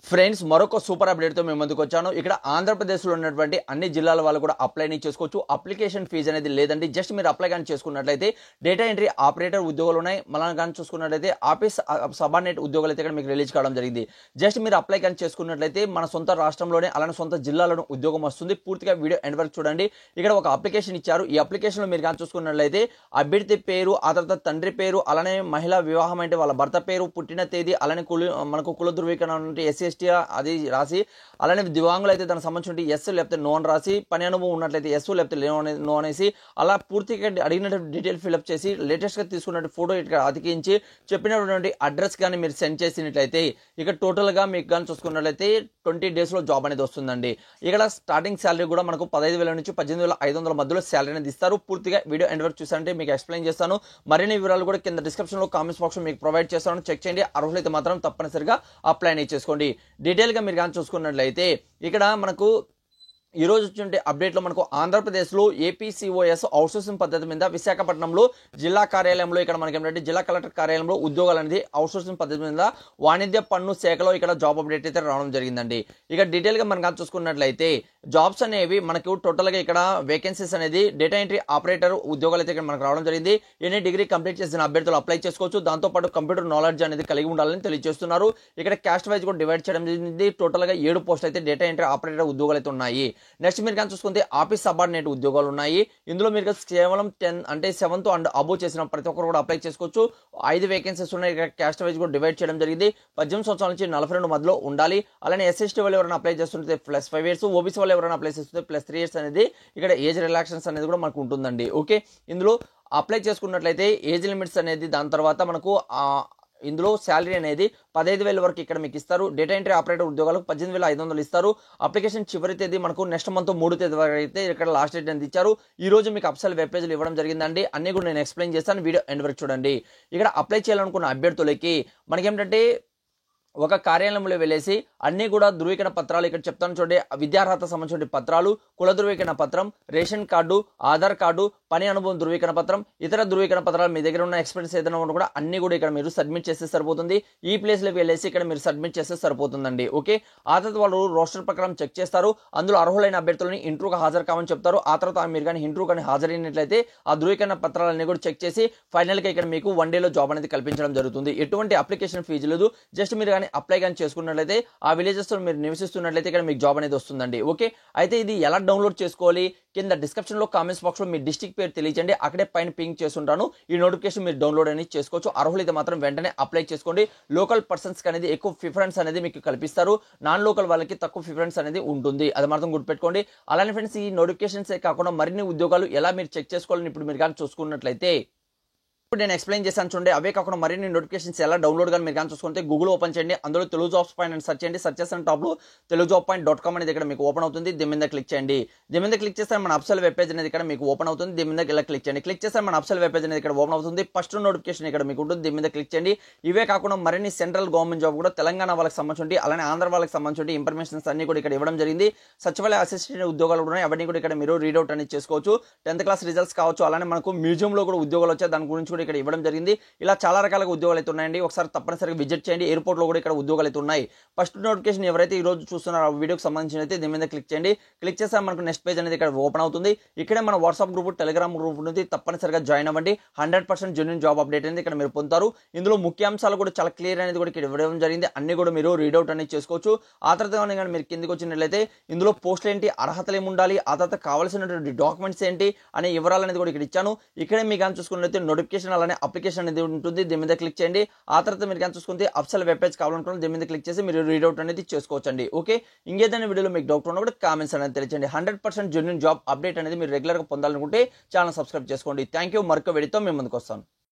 Friends మరొక super update తో మేము ముందుకు వచ్చాను. ఇక్కడ ఆంధ్రప్రదేశ్ లో ఉన్నటువంటి అన్ని జిల్లాల వాళ్ళు కూడా అప్లై చేసుకోవచ్చు. అప్లికేషన్ ఫీజు అనేది లేదండి. జస్ట్ మీరు అప్లై కానీ చేసుకున్నట్లయితే డేటా ఎంట్రీ ఆపరేటర్ ఉద్యోగాలు ఉన్నాయి. మనం కానీ చూసుకున్నట్లయితే ఆఫీస్ సబార్డినేట్ ఉద్యోగాలు అయితే ఇక్కడ మీకు రిలీజ్ కావడం జరిగింది. జస్ట్ మీరు అప్లై కానీ చేసుకున్నట్లయితే మన సొంత రాష్ట్రంలోనే అలానే సొంత జిల్లాలోనే ఉద్యోగం వస్తుంది. పూర్తిగా వీడియో ఎండ్ వరకు చూడండి. ఇక్కడ ఒక అప్లికేషన్ ఇచ్చారు. ఈ అప్లికేషన్ లో మీరు కానీ చూసుకున్నట్లయితే అభ్యర్థి పేరు, ఆ తర్వాత తండ్రి పేరు, అలానే మహిళా వివాహం అంటే వాళ్ళ భర్త పేరు, పుట్టిన తేదీ, అలానే మనకు కుల ధృవీకరణ ఎస్సీ అది రాసి, అలానే దివ్యాంగులు అయితే దానికి సంబంధించి ఎస్ లేకపోతే నో అని రాసి, పని అనుభవం ఉన్నట్లయితే ఎస్ లేకపోతే నో అనేసి అలా పూర్తిగా అడిగినటువంటి డీటెయిల్ ఫిల్అప్ చేసి లేటెస్ట్ గా తీసుకున్నటువంటి ఫోటో ఇక్కడ అతికించి చెప్పినటువంటి అడ్రస్ కానీ మీరు సెండ్ చేసినట్లయితే ఇక్కడ టోటల్ గా మీకు కానీ చూసుకున్నట్లయితే 20 days లో జాబ్ అనేది వస్తుందండి. ఇక్కడ స్టార్టింగ్ శాలరీ కూడా మనకు 15,000 నుంచి 18,500 మధ్యలో శాలరీ అనేది ఇస్తారు. పూర్తిగా వీడియో ఎండ్ వరకు చూసారంటే మీకు ఎక్స్ప్లెయిన్ చేస్తాను. మరిన్ని వివరాలు కూడా కింద డిస్క్రిప్షన్ లో కామెంట్స్ బాక్స్ లో మీకు ప్రొవైడ్ చేస్తాను. చెక్ చేయండి. అర్హులైతే మాత్రం తప్పనిసరిగా అప్లై చేసుకోండి. డీటెయిల్ గా మీరు కానీ చూసుకున్నట్లయితే ఇక్కడ మనకు ఈ రోజు వచ్చే అప్డేట్ లో మనకు ఆంధ్రప్రదేశ్ లో ఏపీసీఓఎస్ అవుట్సోర్సింగ్ పద్ధతి మీద విశాఖపట్నంలో జిల్లా కార్యాలయంలో ఇక్కడ మనకి ఏంటంటే జిల్లా కలెక్టర్ కార్యాలయంలో ఉద్యోగాలు అనేది అవుట్సోర్సింగ్ పద్ధతి మీద వాణిజ్య పన్ను శాఖలో ఇక్కడ జాబ్ అప్డేట్ అయితే రావడం జరిగిందండి. ఇక డీటెయిల్ గా మనం చూసుకున్నట్లయితే జాబ్స్ అనేవి మనకు టోటల్ గా ఇక్కడ వేకెన్సీస్ అనేది డేటా ఎంట్రీ ఆపరేటర్ ఉద్యోగాలు అయితే ఇక్కడ మనకు రావడం జరిగింది. ఎనీ డిగ్రీ కంప్లీట్ చేసిన అభ్యర్థులు అప్లై చేసుకోవచ్చు. దాంతో పాటు కంప్యూటర్ నాలెడ్జ్ అనేది కలిగి ఉండాలని తెలియజేస్తున్నారు. ఇక్కడ క్యాస్ట్ వైజ్ కూడా డివైడ్ చేయడం జరిగింది. టోటల్ గా 7 పోస్ట్ అయితే డేటా ఎంట్రీ ఆపరేటర్ ఉద్యోగాలు అయితే ఉన్నాయి. నెక్స్ట్ మీరు కానీ చూసుకుంటే ఆఫీస్ సబార్డినేట్ ఉద్యోగాలు ఉన్నాయి. ఇందులో మీరు కేవలం 10 అంటే 7th అండ్ అబోవ్ చేసిన ప్రతి ఒక్కరు కూడా అప్లై చేసుకోవచ్చు. 5 వేకెన్సీస్ ఉన్నాయి. ఇక్కడ క్యాస్ట్ వైజ్ కూడా డివైడ్ చేయడం జరిగింది. 18 సంవత్సరాల నుంచి 42 మధ్యలో ఉండాలి. అలానే ఎస్ఎస్టీ వాళ్ళు ఎవరైనా అప్లై చేస్తుంటే +5 years, ఓబీసీ వాళ్ళు ఎవరైనా అప్లై చేస్తుంటే +3 years అనేది ఇక్కడ ఏజ్ రిలాక్సేషన్స్ అనేది కూడా మనకు ఉంటుందండి. ఓకే, ఇందులో అప్లై చేసుకున్నట్లయితే ఏజ్ లిమిట్స్ అనేది దాని తర్వాత మనకు ఇందులో శాలరీ అనేది 15,000 వరకు ఇక్కడ మీకు ఇస్తారు. డేటా ఎంట్రీ ఆపరేటర్ ఉద్యోగాలకు 18,500 ఇస్తారు. అప్లికేషన్ చివరి తేదీ మనకు నెక్స్ట్ మంత్ 3 తేదీ వరకు అయితే ఇక్కడ లాస్ట్ డేట్ అనేది ఇచ్చారు. ఈ రోజు మీకు అఫీషియల్ వెబ్ పేజ్లు ఇవ్వడం జరిగిందండి. అన్ని కూడా నేను ఎక్స్ప్లెయిన్ చేస్తాను. వీడియో ఎండ్ వరకు చూడండి. ఇక్కడ అప్లై చేయాలనుకున్న అభ్యర్థులకి మనకేంటంటే ఒక కార్యాలయంలో వెళ్ళేసి అన్ని కూడా ధృవీకరణ పత్రాలు ఇక్కడ చెప్తాను చూడండి. విద్యార్హత సంబంధించిన పత్రాలు, కుల ధృవీకరణ పత్రం, రేషన్ కార్డు, ఆధార్ కార్డు, పని అనుభవం ధృవీకరణ పత్రం, ఇతర ధృవీకరణ పత్రాలు, మీ దగ్గర ఉన్న ఎక్స్పీరియన్స్ ఏదైనా ఉన్నా కూడా అన్ని కూడా ఇక్కడ మీరు సబ్మిట్ చేస్తే సరిపోతుంది. ఈ ప్లేస్ లోకి వెళ్ళేసి ఇక్కడ మీరు సబ్మిట్ చేస్తే సరిపోతుందండి. ఓకే, ఆ తర్వాత వాళ్ళు రోస్టర్ ప్రకారం చెక్ చేస్తారు. అందులో అర్హులైన అభ్యర్థులని ఇంటర్వ్యూకి హాజరు కావని చెప్తారు. ఆ తర్వాత మీరు కానీ ఇంటర్వ్యూ కానీ హాజరైనట్లయితే ఆ ధృవీకరణ పత్రాలన్నీ కూడా చెక్ చేసి ఫైనల్ గా ఇక్కడ మీకు 1 day లో జాబ్ అనేది కల్పించడం జరుగుతుంది. ఎటువంటి అప్లికేషన్ ఫీజు లేదు. జస్ట్ మీరు కానీ అప్లై కానీ చేసుకున్నట్లయితే ఆ విలేజెస్ లో మీరు నివసిస్తున్నట్లయితే ఇక్కడ మీకు జాబ్ అనేది వస్తుందండి. ఓకే, అయితే ఇది ఎలా డౌన్లోడ్ చేసుకోవాలి? కింద డిస్క్రిప్షన్ లో కామెంట్స్ బాక్స్ లో మీ డిస్ట్రిక్ట్ పేరు తెలియజేయండి. అక్కడే పైన పింక్ చేస్తుంటాను. ఈ నోటిఫికేషన్ మీరు డౌన్లోడ్ అనేది చేసుకోవచ్చు. అర్హులైతే మాత్రం వెంటనే అప్లై చేసుకోండి. లోకల్ పర్సన్స్ కి అనేది ఎక్కువ ప్రిఫరెన్స్ అనేది మీకు కల్పిస్తారు. నాన్ లోకల్ వాళ్ళకి తక్కువ ప్రిఫరెన్స్ అనేది ఉంటుంది. అది మాత్రం గుర్తుపెట్టుకోండి. అలానే ఫ్రెండ్స్, ఈ నోటిఫికేషన్స్ కాకుండా మరిన్ని ఉద్యోగాలు ఎలా మీరు చెక్ చేసుకోవాలని ఇప్పుడు మీరు కానీ చూసుకున్నట్లయితే ఇప్పుడు నేను ఎక్స్ప్లెయిన్ చేశాను చూడండి. అవే కాకుండా మరిన్ని నోటిఫికేషన్స్ ఎలా డౌన్లోడ్ కానీ మీరు కానీ చూసుకుంటే గూగుల్ ఓపెన్ చేయండి. అందులో తెలుగు జాబ్స్ పాయింట్ అని సెర్చ్ చేయండి. సెర్చ్ చేసిన టాప్ లో telugujob.com అనేది ఇక్కడ మీకు ఓపెన్ అవుతుంది. దీని మీద క్లిక్ చేయండి. దీని మీద క్లిక్ చేస్తే మన అఫీషియల్ వెబ్ పేజ్ అనేది ఇక్కడ మీకు ఓపెన్ అవుతుంది. దీని మీద ఇలా క్లిక్ చేయండి. క్లిక్ చేస్తే మన అఫీషియల్ వెబ్ పేజ్ అనేది ఇక్కడ ఓపెన్ అవుతుంది. ఫస్ట్ నోటిఫికేషన్ ఇక్కడ మీకు ఉంటుంది. దీని మీద క్లిక్ చేయండి. ఇవే కాకుండా మరిన్ని సెంట్రల్ గవర్నమెంట్ జాబ్ కూడా తెలంగాణ వాళ్ళకి సంబంధించి అలానే ఆంధ్ర వాళ్ళకి సంబంధించి ఇన్ఫర్మేషన్స్ అన్ని కూడా ఇక్కడ ఇవ్వడం జరిగింది. సచివాలయ అసిస్టెంట్ ఉద్యోగాలు కూడా ఉన్నాయి. అవన్నీ కూడా ఇక్కడ మీరు రీడౌట్ అనేది చేసుకోవచ్చు. 10th class రిజల్ట్స్ కావచ్చు. అలానే మనకు మ్యూజియం లో కూడా ఉద్యోగాలు వచ్చాయి. దాని గురించి కూడా ఇక్కడ ఇవ్వడం జరిగింది. ఇలా చాలా రకాల ఉద్యోగాలు అయితే ఉన్నాయండి. ఒకసారి తప్పనిసరిగా విజిట్ చేయండి. ఎయిర్పోర్ట్ లో కూడా ఇక్కడ ఉద్యోగాలు అయితే ఉన్నాయి. ఫస్ట్ నోటిఫికేషన్ ఎవరైతే ఈ రోజు చూస్తున్నారో ఆ వీడియోకి సంబంధించి అయితే దీని మీద క్లిక్ చేయండి. క్లిక్ చేస్తే మనకు నెక్స్ట్ పేజ్ అనేది ఇక్కడ ఓపెన్ అవుతుంది. ఇక్కడే మన వాట్సాప్ గ్రూప్, టెలిగ్రామ్ గ్రూప్ ఉంది. తప్పనిసరిగా జాయిన్ అవ్వండి. 100% జెన్యూన్ జాబ్ అప్డేట్ అనేది ఇక్కడ మీరు పొందుతారు. ఇందులో ముఖ్యాంశాలు కూడా చాలా క్లియర్ అనేది కూడా ఇక్కడ ఇవ్వడం జరిగింది. అన్ని కూడా మీరు రీడౌట్ అనేది చేసుకోవచ్చు. ఆ తర్వాత మీరు కిందికి వచ్చినట్లయితే ఇందులో పోస్టులు ఏంటి, అర్హతలు ఏమి ఉండాలి, ఆ తర్వాత కావాల్సినటువంటి డాక్యుమెంట్స్ ఏంటి అనే వివరాలు అనేది కూడా ఇక్కడ ఇచ్చాను. ఇక్కడే మీకు కానీ చూసుకున్నట్లయితే నోటిఫికేషన్ అలానే అప్లికేషన్ అనేది ఉంటుంది. దీని మీద క్లిక్ చేయండి. ఆ తర్వాత మీరు కానీ చూసుకుంటే అఫీషియల్ వెబ్ పేజ్ కావాలనుకుంటే దీని మీద క్లిక్ చేసి మీరు రీడౌట్ అనేది చేసుకోవచ్చండి. ఓకే, ఇంకేదైనా వీడియోలో మీకు డౌట్ ఉన్నా కూడా కామెంట్స్ అనేది తెలియజేయండి. 100% జెన్యూన్ జాబ్ అప్డేట్ అనేది మీరు రెగ్యులర్ గా పొందాలనుకుంటే ఛానల్ సబ్స్క్రైబ్ చేసుకోండి. Thank you. మరొక వీడియోతో మేము ముందుకు వస్తాను.